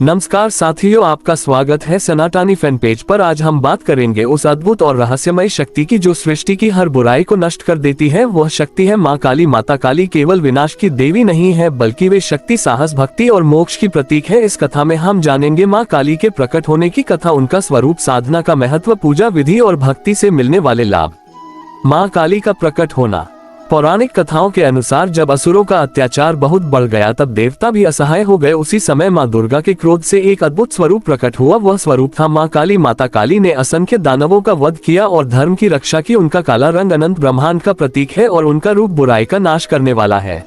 नमस्कार साथियों, आपका स्वागत है सनातनी फैन पेज पर। आज हम बात करेंगे उस अद्भुत और रहस्यमय शक्ति की जो सृष्टि की हर बुराई को नष्ट कर देती है। वह शक्ति है माँ काली। माता काली केवल विनाश की देवी नहीं है, बल्कि वे शक्ति, साहस, भक्ति और मोक्ष की प्रतीक है। इस कथा में हम जानेंगे माँ काली के प्रकट होने की कथा, उनका स्वरूप, साधना का महत्व, पूजा विधि और भक्ति से मिलने वाले लाभ। माँ काली का प्रकट होना। पौराणिक कथाओं के अनुसार जब असुरों का अत्याचार बहुत बढ़ गया तब देवता भी असहाय हो गए। उसी समय माँ दुर्गा के क्रोध से एक अद्भुत स्वरूप प्रकट हुआ। वह स्वरूप था माँ काली। माता काली ने असंख्य दानवों का वध किया और धर्म की रक्षा की। उनका काला रंग अनंत ब्रह्मांड का प्रतीक है और उनका रूप बुराई का नाश करने वाला है।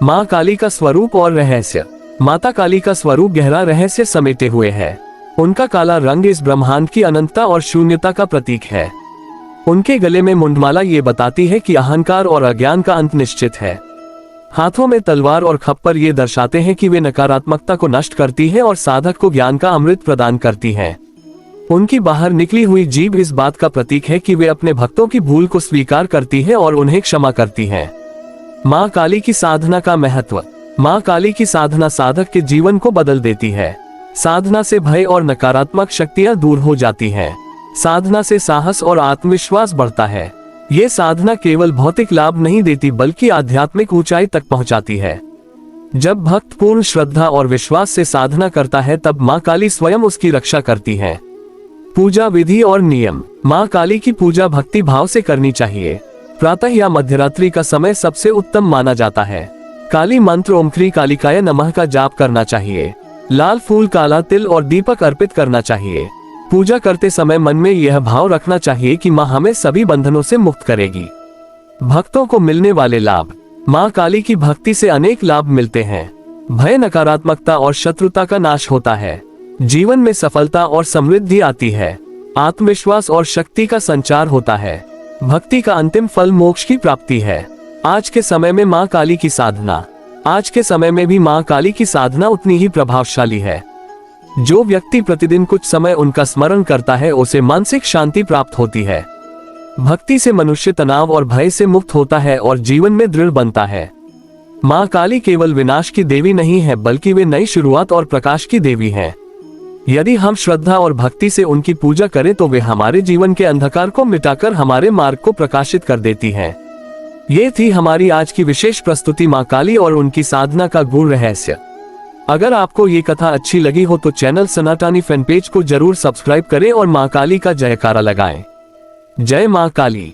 माँ काली का स्वरूप और रहस्य। माता काली का स्वरूप गहरा रहस्य समेटे हुए है। उनका काला रंग इस ब्रह्मांड की अनंतता और शून्यता का प्रतीक है। उनके गले में मुंडमाला ये बताती है कि अहंकार और अज्ञान का अंत निश्चित है। हाथों में तलवार और खप्पर ये दर्शाते हैं कि वे नकारात्मकता को नष्ट करती है और साधक को ज्ञान का अमृत प्रदान करती है। उनकी बाहर निकली हुई जीभ इस बात का प्रतीक है कि वे अपने भक्तों की भूल को स्वीकार करती है और उन्हें क्षमा करती है। माँ काली की साधना का महत्व। माँ काली की साधना साधक के जीवन को बदल देती है। साधना से भय और नकारात्मक शक्तियां दूर हो जाती हैं। साधना से साहस और आत्मविश्वास बढ़ता है। ये साधना केवल भौतिक लाभ नहीं देती, बल्कि आध्यात्मिक ऊंचाई तक पहुंचाती है। जब भक्त पूर्ण श्रद्धा और विश्वास से साधना करता है तब माँ काली स्वयं उसकी रक्षा करती है। पूजा विधि और नियम। माँ काली की पूजा भक्ति भाव से करनी चाहिए। प्रातः या मध्यरात्रि का समय सबसे उत्तम माना जाता है। काली मंत्र ओम क्री कालिकाय नमः का जाप करना चाहिए। लाल फूल, काला तिल और दीपक अर्पित करना चाहिए। पूजा करते समय मन में यह भाव रखना चाहिए कि माँ हमें सभी बंधनों से मुक्त करेगी। भक्तों को मिलने वाले लाभ। माँ काली की भक्ति से अनेक लाभ मिलते हैं। भय, नकारात्मकता और शत्रुता का नाश होता है। जीवन में सफलता और समृद्धि आती है। आत्मविश्वास और शक्ति का संचार होता है। भक्ति का अंतिम फल मोक्ष की प्राप्ति है। आज के समय में माँ काली की साधना। आज के समय में भी माँ काली की साधना उतनी ही प्रभावशाली है। जो व्यक्ति प्रतिदिन कुछ समय उनका स्मरण करता है उसे मानसिक शांति प्राप्त होती है। भक्ति से मनुष्य तनाव और भय से मुक्त होता है और जीवन में दृढ़ बनता है। माँ काली केवल विनाश की देवी नहीं है, बल्कि वे नई शुरुआत और प्रकाश की देवी हैं। यदि हम श्रद्धा और भक्ति से उनकी पूजा करें तो वे हमारे जीवन के अंधकार को मिटाकर हमारे मार्ग को प्रकाशित कर देती हैं। ये थी हमारी आज की विशेष प्रस्तुति, माँ काली और उनकी साधना का गूढ़ रहस्य। अगर आपको ये कथा अच्छी लगी हो तो चैनल सनातनी फैन पेज को जरूर सब्सक्राइब करें और माँ काली का जयकारा लगाएं। जय माँ काली।